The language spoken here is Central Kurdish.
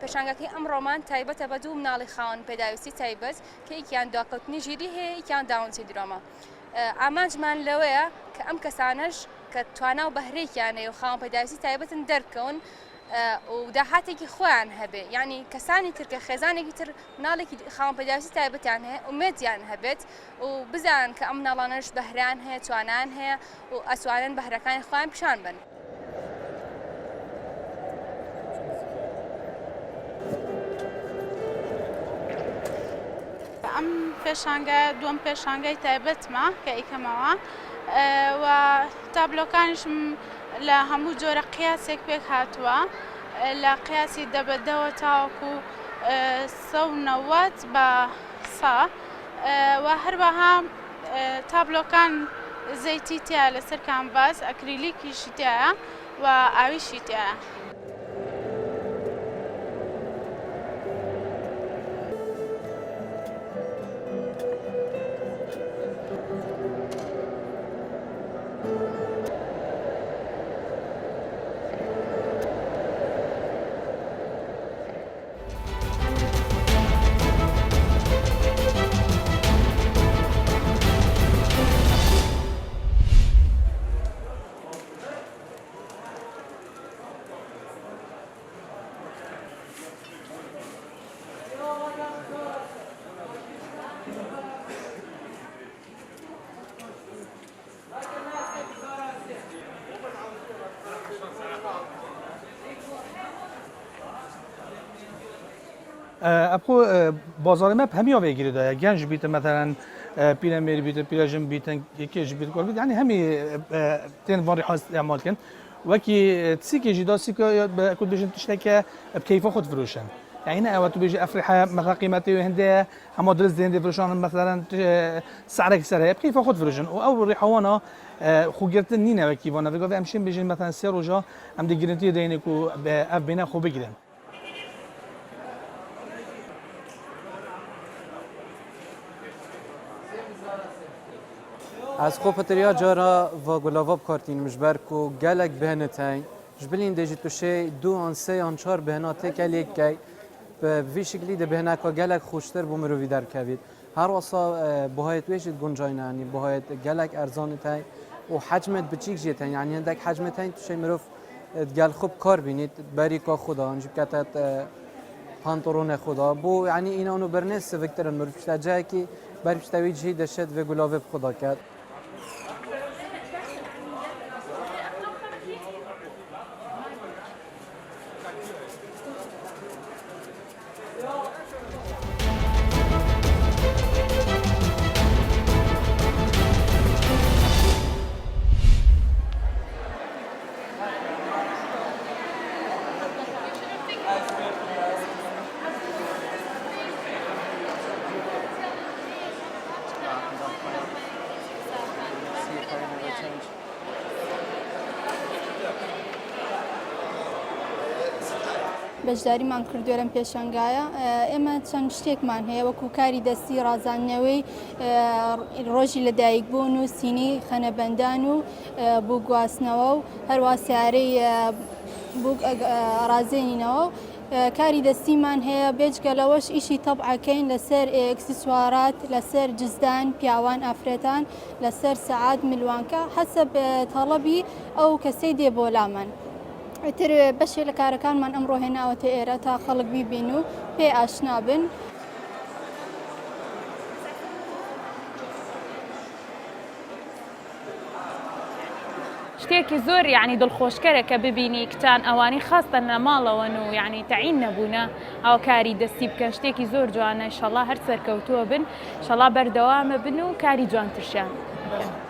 پێشانگەکەی ئەمڕۆمان تایبەتە بە دوو مناڵی خاوەن پێداویستی تایبەت کە ئیکیان دواکەوتنی ژیری هەیە ئیکیان داون سیندرۆمە. ئامانجمان لەوەیە کە ئەم کەسانەش کە توانا و بەهرەیەکیان هەیە و خاوەن پێداویستی تایبەتن دەرکەون و داهاتێکی خۆیان هەبێ، یعنی کەسانی ترکە خێزانێکی تر مناڵێکی خاوەن پێداویستی تایبەتیان هەیە ئومێدیان هەبێت و بزانن کە ئەم مناڵانەش بەهران هەیە توانان هەیە و ئەتوانن بەهرەکانی خۆیان پیشان بن. ئەم پێشانگە دووەم پێشانگەی تایبەتمە کە ئیکەمەوە و تابلۆکانیشم لە هەموو جۆرە قیاسێک پێک هاتووە لە قیاسی دەبەدەوە تاوەکو 190 بە 100 و هەروەها تابلۆکان زەیتی تایە لەسەر کانڤاس، ئەکریلیکیشی تایە و ئاویشی تایە. ابخو بازار ما همي اوه گیرده گنج بیت مثلا پیرامیر بیت پیراژن بیتن یکیش بیت کار بیت یعنی همي تين واري حاس اعمال کن وکی تسيكي جدا سيكا كنت بيجن تشتكى بكيف خود فروشن يعني هنا وقت بيجي افريحه مثلا قيمتي هنديه هم درس هندي فروشان مثلا سعرك سعرها بكيف خود فروشن او ريحوانا خو گرتن نينا وكي وانا بيجي امشين بيجن مثلا سيروجا ام دي جرنتي دينكو اف بينا خو بگیرن. از خوبتریا جارا و گلاواب کارتین مجبر کو گلک بهنت هی جبلین دیجی توشه دو آن سه آن چهار بهناته کلیک کی به وی شکلی ده بهنه که گلک خوشتر بومروی در کوید هر واسا بهایت ویشت گنجاین یعنی بهایت گلک ارزان تای و حجمت بچیک جیت یعنی هندک حجمت هی توشه مروف گل خوب کار بینید بری کا خدا انجب کتت پانتورون خدا بو یعنی اینا اونو برنس وکترن مروف شتا جایی که بری شتوی جهی دشت و گلاواب خدا کرد. بەشداریمان کردووە لەم پێشەنگایە ئێمە چەند شتێکمان هەیە وەکو کاری دەستی ڕازاندنەوەی ڕۆژی لەدایکبوون و سینی خەنەبەندان و بوو گواستنەوە و هەروە سیارەی ڕازێنینەوە کاری دەستیمان هەیە بێجگەلەوەش ئیشی تەبعەکەین لەسەر ئەکسسوارات لەسەر جزدان پیاوان ئافرەتان لەسەر سەعات ملوانکە حەسەب تەڵەبی ئەو کەسەی دێ بۆ لامان. تر بەشێ لە کارەکانمان ئەمڕۆ هێناوەتە ئێرە تا خەڵک بیبین و پێ ئاشنا بن. شتێکی زۆر یعنی دڵخۆشکەرە کە ببینی کتان ئەوانی خاستن لە ماڵەوەن و یعنی تەعین نەبوونە ئەو کاری دەستی بکەن شتێکی زۆر جوانە ئینشەڵا هەر سەرکەوتووە بن ئینشەڵا بەردەوامە بن و کاری جوانترشیان بکەن.